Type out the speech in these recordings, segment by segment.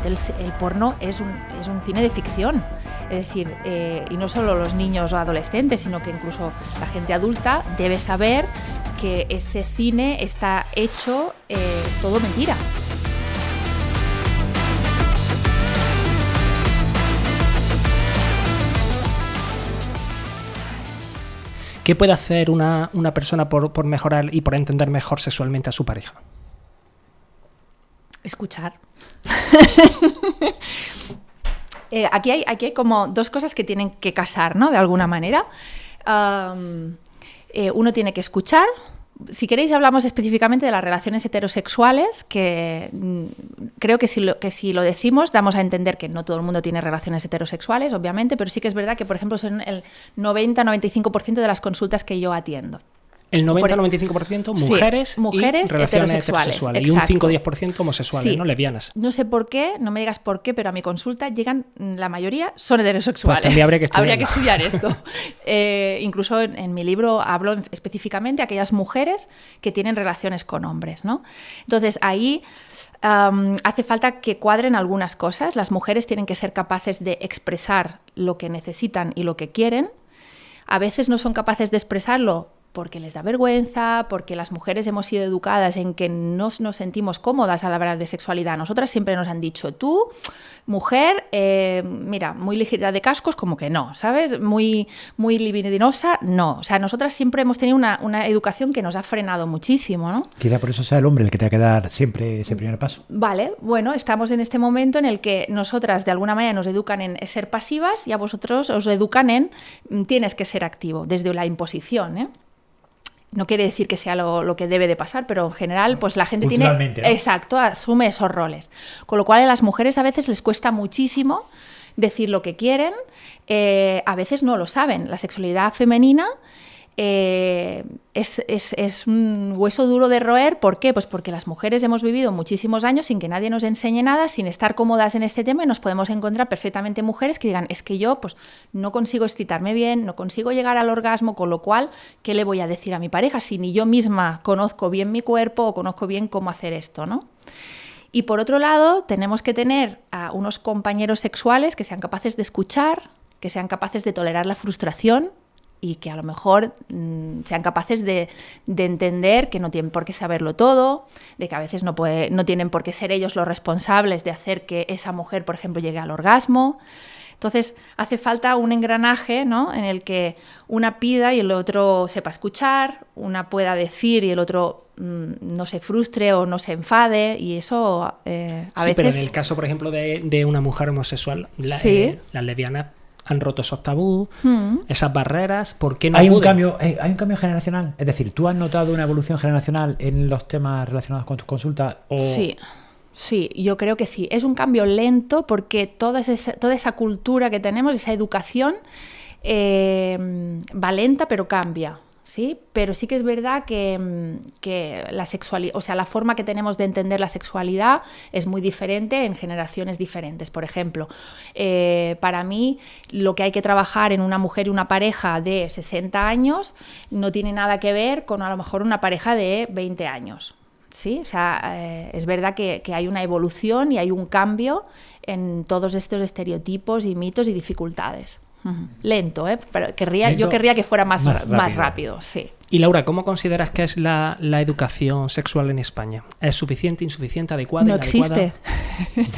realmente el porno es un cine de ficción. Es decir, y no solo los niños o adolescentes, sino que incluso la gente adulta debe saber que ese cine está hecho, es todo mentira. ¿Qué puede hacer una persona por mejorar y por entender mejor sexualmente a su pareja? Escuchar. Aquí hay como dos cosas que tienen que casar, ¿no? De alguna manera. Uno tiene que escuchar. Si queréis hablamos específicamente de las relaciones heterosexuales, que creo que si lo decimos damos a entender que no todo el mundo tiene relaciones heterosexuales, obviamente, pero sí que es verdad que, por ejemplo, son el 90-95% de las consultas que yo atiendo. El 90-95% mujeres, sí, mujeres y relaciones heterosexuales. Y un 5-10% homosexuales, sí. ¿No? Lesbianas. No sé por qué, no me digas por qué, pero a mi consulta llegan, la mayoría son heterosexuales. Pues también habría que estudiar esto. Incluso en mi libro hablo específicamente de aquellas mujeres que tienen relaciones con hombres, ¿no? Entonces ahí hace falta que cuadren algunas cosas. Las mujeres tienen que ser capaces de expresar lo que necesitan y lo que quieren. A veces no son capaces de expresarlo porque les da vergüenza, porque las mujeres hemos sido educadas en que no nos sentimos cómodas al hablar de sexualidad. Nosotras siempre nos han dicho, tú, mujer, mira, muy ligera de cascos, como que no, ¿sabes? Muy libidinosa, no. O sea, nosotras siempre hemos tenido una educación que nos ha frenado muchísimo, ¿no? Quizá por eso sea el hombre el que tenga que dar siempre ese primer paso. Vale, bueno, estamos en este momento en el que nosotras de alguna manera nos educan en ser pasivas y a vosotros os educan en tienes que ser activo, desde la imposición, ¿eh? No quiere decir que sea lo que debe de pasar, pero en general pues la gente tiene... ¿no? Exacto, asume esos roles. Con lo cual a las mujeres a veces les cuesta muchísimo decir lo que quieren, a veces no lo saben. La sexualidad femenina es un hueso duro de roer. ¿Por qué? Pues porque las mujeres hemos vivido muchísimos años sin que nadie nos enseñe nada, sin estar cómodas en este tema, y nos podemos encontrar perfectamente mujeres que digan, es que yo pues no consigo excitarme bien, no consigo llegar al orgasmo, con lo cual, ¿qué le voy a decir a mi pareja si ni yo misma conozco bien mi cuerpo o conozco bien cómo hacer esto, ¿no? Y por otro lado, tenemos que tener a unos compañeros sexuales que sean capaces de escuchar, que sean capaces de tolerar la frustración, y que a lo mejor sean capaces de entender que no tienen por qué saberlo todo, de que a veces no tienen por qué ser ellos los responsables de hacer que esa mujer, por ejemplo, llegue al orgasmo. Entonces, hace falta un engranaje, ¿no?, en el que una pida y el otro sepa escuchar, una pueda decir y el otro no se frustre o no se enfade, y eso a veces... pero en el caso, por ejemplo, de una mujer homosexual, las lesbianas han roto esos tabús, esas barreras. ¿Por qué no hay un cambio generacional? Es decir, ¿tú has notado una evolución generacional en los temas relacionados con tus consultas? Sí, yo creo que sí. Es un cambio lento porque toda esa cultura que tenemos, esa educación, va lenta pero cambia. Sí, pero sí que es verdad que la sexualidad, o sea, la forma que tenemos de entender la sexualidad es muy diferente en generaciones diferentes. Por ejemplo, para mí lo que hay que trabajar en una mujer y una pareja de 60 años no tiene nada que ver con a lo mejor una pareja de 20 años. Sí, o sea, es verdad que hay una evolución y hay un cambio en todos estos estereotipos y mitos y dificultades. Lento, pero yo querría que fuera más rápido, sí. Y Laura, ¿cómo consideras que es la educación sexual en España? ¿Es suficiente, insuficiente, adecuada? No existe.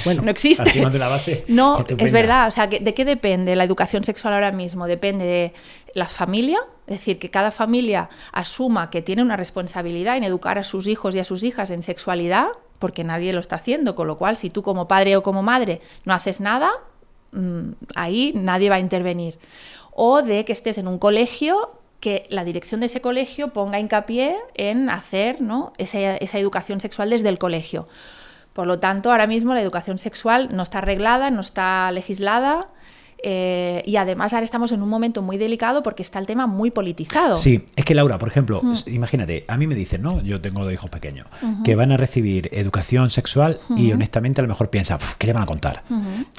Bueno, no existe. Partimos de la base. No, es verdad. O sea, ¿de qué depende la educación sexual ahora mismo? Depende de la familia, es decir, que cada familia asuma que tiene una responsabilidad en educar a sus hijos y a sus hijas en sexualidad, porque nadie lo está haciendo, con lo cual, si tú como padre o como madre no haces nada, ahí nadie va a intervenir. O de que estés en un colegio, que la dirección de ese colegio ponga hincapié en hacer, ¿no?, esa educación sexual desde el colegio. Por lo tanto, ahora mismo la educación sexual no está arreglada, no está legislada, y además ahora estamos en un momento muy delicado porque está el tema muy politizado. Sí, es que Laura, por ejemplo, imagínate, a mí me dicen, ¿no?, yo tengo 2 hijos pequeños, que van a recibir educación sexual y honestamente a lo mejor piensan, ¿qué le van a contar?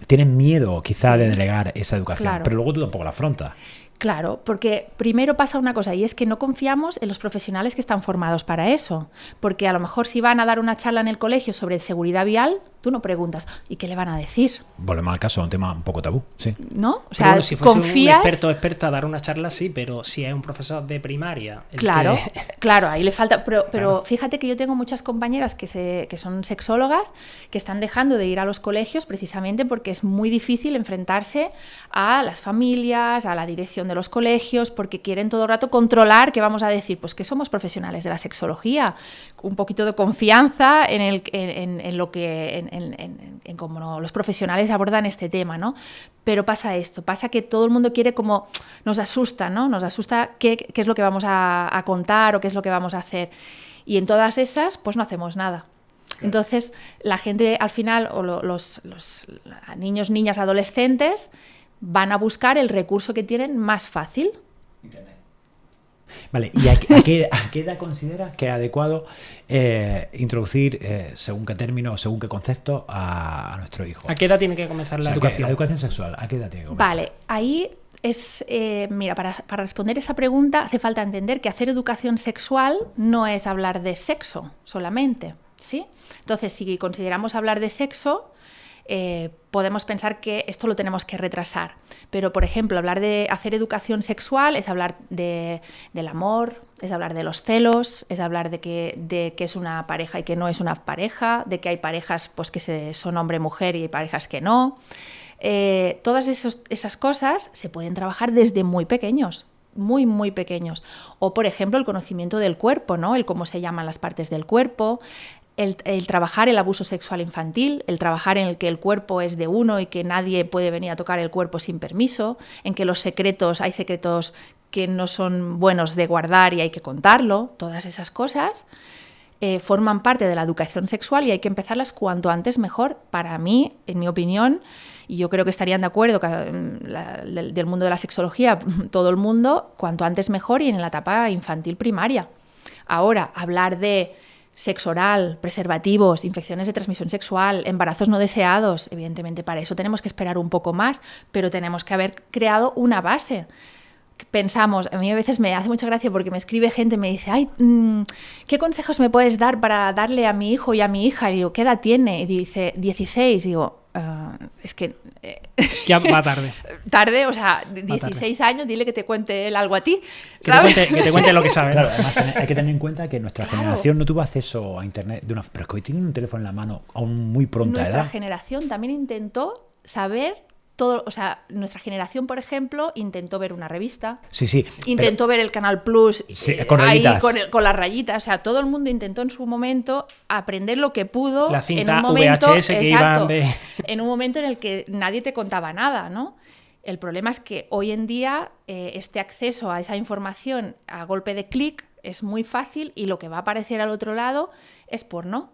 Tienen miedo quizá de delegar esa educación, claro, pero luego tú tampoco la afrontas. Claro, porque primero pasa una cosa, y es que no confiamos en los profesionales que están formados para eso, porque a lo mejor si van a dar una charla en el colegio sobre seguridad vial, Tú no preguntas, ¿y qué le van a decir? Volvemos al caso, un tema un poco tabú, sí. ¿No? O sea, bueno, si fuese confías... un experto o experta a dar una charla, sí, pero si es un profesor de primaria... Claro, claro, ahí le falta... Pero fíjate que yo tengo muchas compañeras que son sexólogas que están dejando de ir a los colegios precisamente porque es muy difícil enfrentarse a las familias, a la dirección de los colegios, porque quieren todo el rato controlar, que vamos a decir, pues que somos profesionales de la sexología, un poquito de confianza en lo que... en cómo los profesionales abordan este tema, ¿no? Pero pasa esto, pasa que todo el mundo quiere como... Nos asusta, ¿no? Nos asusta qué es lo que vamos a contar o qué es lo que vamos a hacer. Y en todas esas, pues no hacemos nada. Entonces, la gente al final, o los niños, niñas, adolescentes, van a buscar el recurso que tienen más fácil. Internet. Vale, ¿y a qué edad consideras que es adecuado introducir, según qué término, según qué concepto, a nuestro hijo? ¿A qué edad tiene que comenzar la educación? La educación sexual, ¿a qué edad tiene que comenzar? Vale, ahí es... mira, para responder esa pregunta hace falta entender que hacer educación sexual no es hablar de sexo solamente, ¿sí? Entonces, si consideramos hablar de sexo... podemos pensar que esto lo tenemos que retrasar. Pero, por ejemplo, hablar de hacer educación sexual es hablar del amor, es hablar de los celos, es hablar de que es una pareja y que no es una pareja, de que hay parejas pues, que son hombre-mujer y hay parejas que no. Todas esas cosas se pueden trabajar desde muy pequeños. Muy, muy pequeños. O, por ejemplo, el conocimiento del cuerpo, ¿no? El cómo se llaman las partes del cuerpo, el trabajar el abuso sexual infantil, el trabajar en el que el cuerpo es de uno y que nadie puede venir a tocar el cuerpo sin permiso, en que hay secretos que no son buenos de guardar y hay que contarlo. Todas esas cosas forman parte de la educación sexual y hay que empezarlas cuanto antes mejor. Para mí, en mi opinión, y yo creo que estarían de acuerdo del mundo de la sexología, todo el mundo, cuanto antes mejor y en la etapa infantil primaria. Ahora, hablar de sexo oral, preservativos, infecciones de transmisión sexual, embarazos no deseados, evidentemente para eso tenemos que esperar un poco más, pero tenemos que haber creado una base. Pensamos, a mí a veces me hace mucha gracia porque me escribe gente y me dice, ay, ¿qué consejos me puedes dar para darle a mi hijo y a mi hija? Y digo, ¿qué edad tiene? Y dice, 16. Digo, es que... ya va tarde. Tarde, o sea, 16 años, dile que te cuente él algo a ti. Que te cuente lo que sabe. Claro, además hay que tener en cuenta que nuestra generación no tuvo acceso a internet pero es que hoy tienen un teléfono en la mano a un muy pronta edad. Nuestra generación también intentó saber todo, o sea, nuestra generación, por ejemplo, intentó ver una revista, sí, intentó ver el Canal Plus, sí, con ahí con las rayitas, o sea, todo el mundo intentó en su momento aprender lo que pudo. La cinta en un momento, VHS que iban de... en un momento en el que nadie te contaba nada, ¿no? El problema es que hoy en día este acceso a esa información a golpe de clic es muy fácil y lo que va a aparecer al otro lado es porno.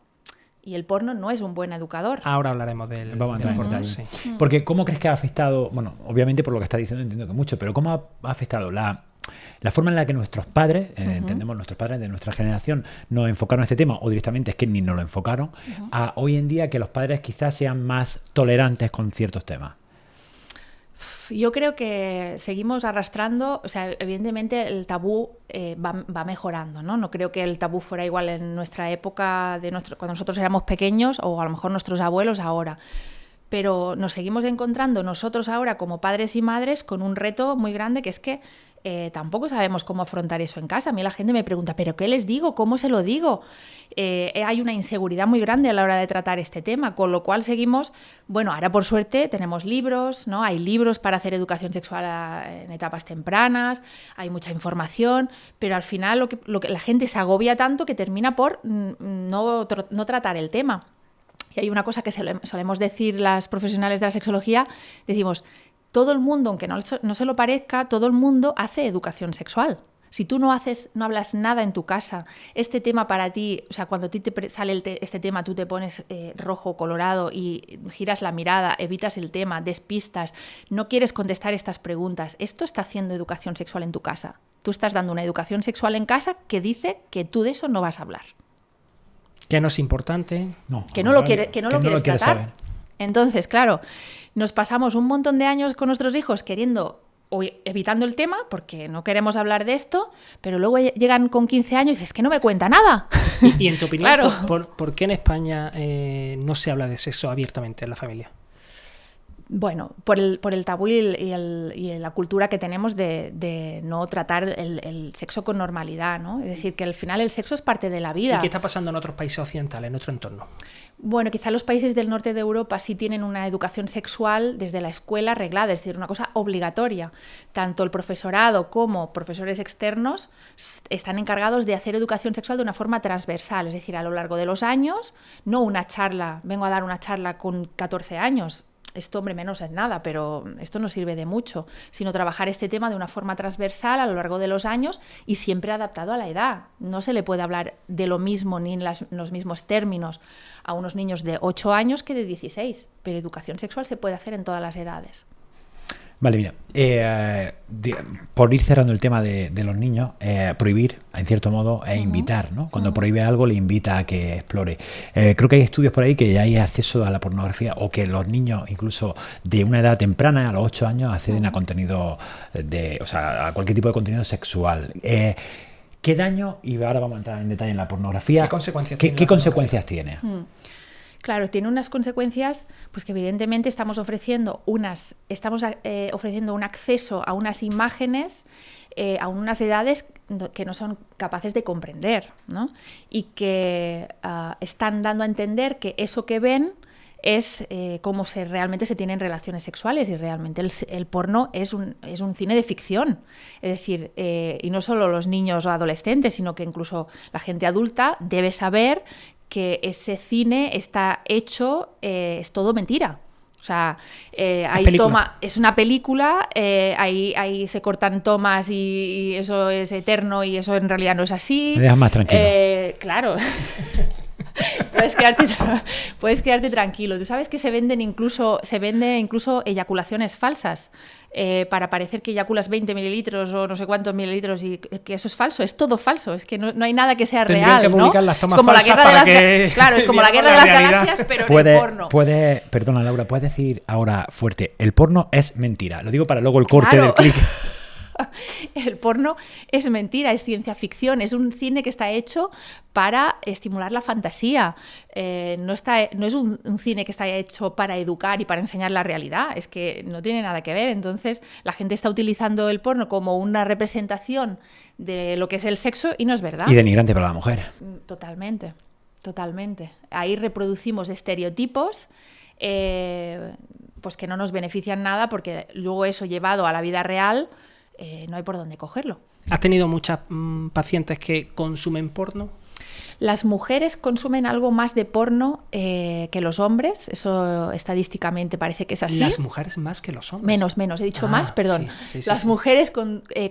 Y el porno no es un buen educador. Ahora hablaremos del porno. Sí. Porque ¿cómo crees que ha afectado? Bueno, obviamente por lo que está diciendo entiendo que mucho, pero ¿cómo ha afectado la forma en la que nuestros padres, entendemos nuestros padres de nuestra generación, nos enfocaron este tema, o directamente es que ni nos lo enfocaron, a hoy en día que los padres quizás sean más tolerantes con ciertos temas? Yo creo que seguimos arrastrando, o sea, evidentemente el tabú va mejorando, ¿no? No creo que el tabú fuera igual en nuestra época, cuando nosotros éramos pequeños, o a lo mejor nuestros abuelos ahora. Pero nos seguimos encontrando nosotros ahora como padres y madres con un reto muy grande, que es que tampoco sabemos cómo afrontar eso en casa. A mí la gente me pregunta, ¿pero qué les digo? ¿Cómo se lo digo? Hay una inseguridad muy grande a la hora de tratar este tema, con lo cual seguimos, bueno, ahora por suerte tenemos libros, ¿no? Hay libros para hacer educación sexual en etapas tempranas, hay mucha información, pero al final lo que la gente se agobia tanto que termina por no tratar el tema. Y hay una cosa que solemos decir las profesionales de la sexología, decimos, todo el mundo, aunque no se lo parezca, todo el mundo hace educación sexual. Si tú no hablas nada en tu casa, este tema para ti, o sea, cuando a ti te sale este tema, tú te pones rojo, colorado y giras la mirada, evitas el tema, despistas, no quieres contestar estas preguntas. Esto está haciendo educación sexual en tu casa. Tú estás dando una educación sexual en casa que dice que tú de eso no vas a hablar. Que no es importante. Que no lo quieres tratar. Saber. Entonces, claro, nos pasamos un montón de años con nuestros hijos queriendo o evitando el tema porque no queremos hablar de esto, pero luego llegan con 15 años y es que no me cuenta nada. Y en tu opinión, claro. ¿por qué en España no se habla de sexo abiertamente en la familia? Bueno, por el tabú y la cultura que tenemos de no tratar el sexo con normalidad, ¿no? Es decir, que al final el sexo es parte de la vida. ¿Y qué está pasando en otros países occidentales, en nuestro entorno? Bueno, quizá los países del norte de Europa sí tienen una educación sexual desde la escuela reglada, es decir, una cosa obligatoria. Tanto el profesorado como profesores externos están encargados de hacer educación sexual de una forma transversal, es decir, a lo largo de los años, no una charla, vengo a dar una charla con 14 años, esto, hombre, menos es nada, pero esto no sirve de mucho, sino trabajar este tema de una forma transversal a lo largo de los años y siempre adaptado a la edad. No se le puede hablar de lo mismo ni en los mismos términos a unos niños de 8 años que de 16, pero educación sexual se puede hacer en todas las edades. Vale, mira, por ir cerrando el tema de los niños, prohibir, en cierto modo, es invitar, ¿no? Cuando prohíbe algo, le invita a que explore. Creo que hay estudios por ahí que ya hay acceso a la pornografía o que los niños, incluso de una edad temprana, a los 8 años, acceden a contenido, o sea, a cualquier tipo de contenido sexual. ¿Qué daño, y ahora vamos a entrar en detalle en la pornografía, ¿qué consecuencias tiene? Claro, tiene unas consecuencias, pues que evidentemente estamos ofreciendo un acceso a unas imágenes a unas edades que no son capaces de comprender, ¿no? Y que están dando a entender que eso que ven es cómo realmente se tienen relaciones sexuales, y realmente el porno es un cine de ficción. Es decir, y no solo los niños o adolescentes, sino que incluso la gente adulta debe saber que ese cine está hecho, es todo mentira. O sea, es una película, ahí se cortan tomas y eso es eterno y eso en realidad no es así. Me dejas más tranquilo. Claro. Puedes quedarte tranquilo. Tú sabes que se venden incluso eyaculaciones falsas para parecer que eyaculas 20 mililitros o no sé cuántos mililitros, y que eso es falso, es todo falso, es que no hay nada que sea real, que publicar ¿no? las tomas es como la falsas guerra para de que claro, es como la guerra de las galaxias, pero en el porno. Perdona, Laura, ¿puedes decir ahora fuerte? El porno es mentira. Lo digo para luego el corte del clic. El porno es mentira, es ciencia ficción, es un cine que está hecho para estimular la fantasía. No es un cine que está hecho para educar y para enseñar la realidad, es que no tiene nada que ver. Entonces la gente está utilizando el porno como una representación de lo que es el sexo y no es verdad. Y denigrante para la mujer. Totalmente. Ahí reproducimos estereotipos pues que no nos benefician nada, porque luego eso llevado a la vida real no hay por dónde cogerlo. ¿Has tenido muchas pacientes que consumen porno? Las mujeres consumen algo más de porno que los hombres, eso estadísticamente parece que es así. ¿Las mujeres más que los hombres? Menos, he dicho más, perdón. Sí, las mujeres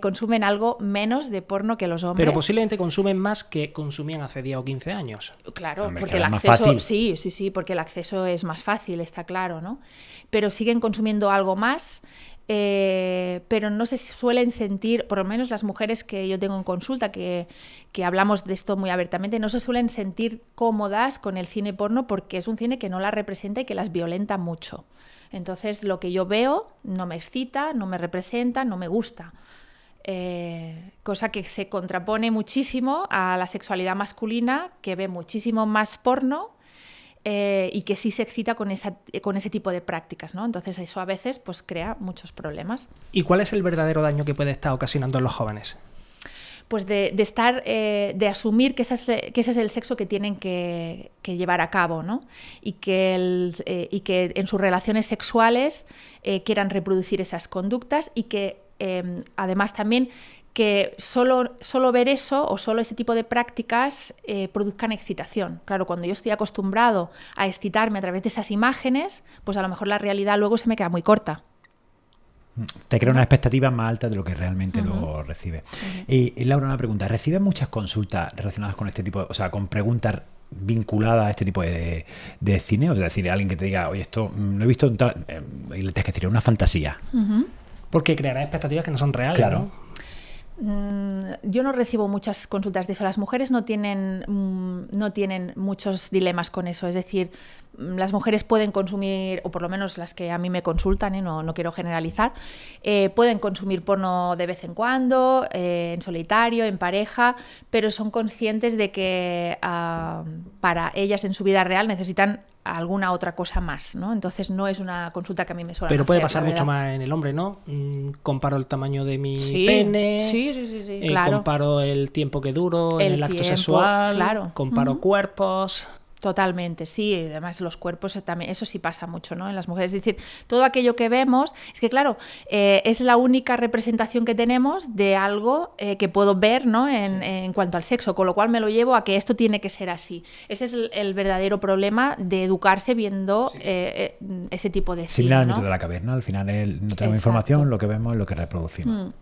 consumen algo menos de porno que los hombres. Pero posiblemente consumen más que consumían hace 10 o 15 años. Claro, Hombre, porque el acceso, sí, porque el acceso es más fácil, está claro, ¿no? Pero siguen consumiendo algo más. Pero no se suelen sentir, por lo menos las mujeres que yo tengo en consulta, que hablamos de esto muy abiertamente, no se suelen sentir cómodas con el cine porno porque es un cine que no las representa y que las violenta mucho. Entonces lo que yo veo no me excita, no me representa, no me gusta. Cosa que se contrapone muchísimo a la sexualidad masculina, que ve muchísimo más porno y que sí se excita con ese tipo de prácticas, ¿no? Entonces eso a veces pues crea muchos problemas. ¿Y cuál es el verdadero daño que puede estar ocasionando en los jóvenes? Pues de asumir que ese es el sexo que tienen que llevar a cabo, ¿no? Y que en sus relaciones sexuales quieran reproducir esas conductas, y que además también que solo ver eso o solo ese tipo de prácticas produzcan excitación. Claro, cuando yo estoy acostumbrado a excitarme a través de esas imágenes, pues a lo mejor la realidad luego se me queda muy corta. Te crea una expectativa más alta de lo que realmente luego recibe. Y Laura, una pregunta. ¿Recibes muchas consultas relacionadas con este tipo, o sea, con preguntas vinculadas a este tipo de cine? O sea, decir, alguien que te diga, oye, esto lo he visto en tal, y le tienes que decir, una fantasía. Porque creará expectativas que no son reales, claro, ¿no? Yo no recibo muchas consultas de eso. Las mujeres no tienen muchos dilemas con eso. Es decir, las mujeres pueden consumir, o por lo menos las que a mí me consultan, no quiero generalizar, pueden consumir porno de vez en cuando, en solitario, en pareja, pero son conscientes de que para ellas en su vida real necesitan alguna otra cosa más, ¿no? Entonces no es una consulta que a mí me suele hacer. Pero puede pasar mucho más en el hombre, ¿no? Comparo el tamaño de mi pene, sí, claro. Comparo el tiempo que duro en el acto sexual, claro. Comparo cuerpos... Totalmente, sí, además los cuerpos también, eso sí pasa mucho, ¿no? En las mujeres, es decir, todo aquello que vemos, es que claro, es la única representación que tenemos de algo que puedo ver, ¿no? En cuanto al sexo, con lo cual me lo llevo a que esto tiene que ser así. Ese es el verdadero problema de educarse viendo ese tipo de cine, similar al ¿no? mito de la caverna, al final no tenemos información, lo que vemos es lo que reproducimos.